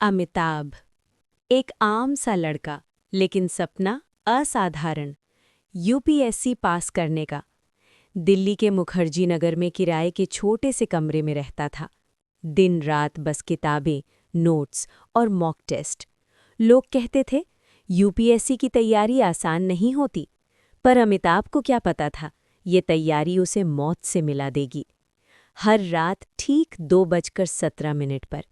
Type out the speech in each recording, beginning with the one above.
अमिताभ, एक आम सा लड़का, लेकिन सपना असाधारण। यूपीएससी पास करने का। दिल्ली के मुखर्जी नगर में किराए के छोटे से कमरे में रहता था। दिन रात बस किताबें, नोट्स और मॉक टेस्ट। लोग कहते थे यूपीएससी की तैयारी आसान नहीं होती, पर अमिताभ को क्या पता था, ये तैयारी उसे मौत से मिला देगी। हर रात ठीक 2:17 पर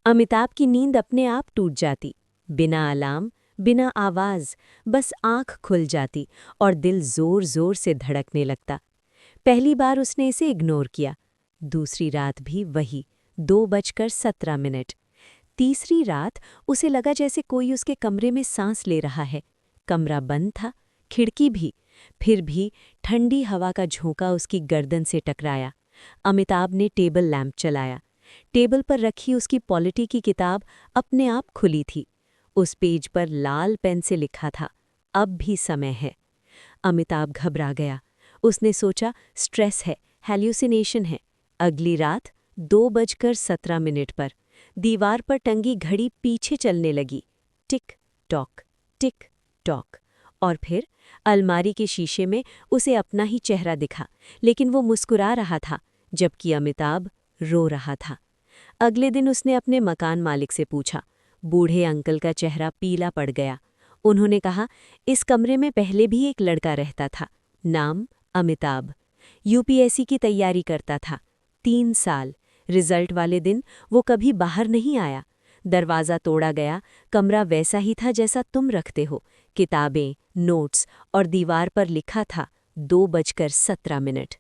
अमिताभ की नींद अपने आप टूट जाती। बिना अलार्म, बिना आवाज़, बस आंख खुल जाती और दिल जोर जोर से धड़कने लगता। पहली बार उसने इसे इग्नोर किया। दूसरी रात भी वही 2:17। तीसरी रात उसे लगा जैसे कोई उसके कमरे में सांस ले रहा है। कमरा बंद था, खिड़की भी। फिर भी ठंडी हवा का झोंका उसकी गर्दन से टकराया। अमिताभ ने टेबल लैंप चलाया। टेबल पर रखी उसकी पॉलिटी की किताब अपने आप खुली थी। उस पेज पर लाल पेन से लिखा था, अब भी समय है। अमिताभ घबरा गया। उसने सोचा स्ट्रेस है, हैल्यूसिनेशन है। अगली रात 2:17 पर दीवार पर टंगी घड़ी पीछे चलने लगी। Tick tock, tick tock. और फिर अलमारी के शीशे में उसे अपना ही चेहरा दिखा, लेकिन वो मुस्कुरा रहा था, जबकि अमिताभ रो रहा था। अगले दिन उसने अपने मकान मालिक से पूछा। बूढ़े अंकल का चेहरा पीला पड़ गया। उन्होंने कहा, इस कमरे में पहले भी एक लड़का रहता था, नाम अमिताभ। यूपीएससी की तैयारी करता था। 3 साल। रिजल्ट वाले दिन वो कभी बाहर नहीं आया। दरवाज़ा तोड़ा गया, कमरा वैसा ही था जैसा तुम रखते हो, किताबें, नोट्स और दीवार पर लिखा था 2:17।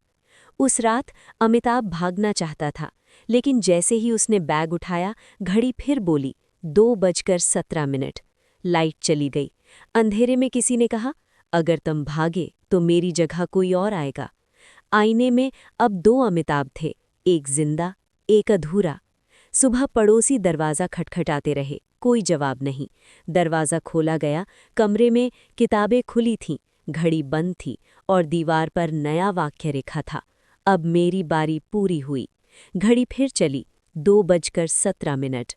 उस रात अमिताभ भागना चाहता था, लेकिन जैसे ही उसने बैग उठाया, घड़ी फिर बोली 2:17। लाइट चली गई। अंधेरे में किसी ने कहा, अगर तुम भागे तो मेरी जगह कोई और आएगा। आईने में अब 2 अमिताभ थे, एक जिंदा, एक अधूरा। सुबह पड़ोसी दरवाज़ा खटखटाते रहे, कोई जवाब नहीं। दरवाज़ा खोला गया, कमरे में किताबें खुली थीं, घड़ी बंद थी और दीवार पर नया वाक्य लिखा था, अब मेरी बारी पूरी हुई। घड़ी फिर चली, 2:17।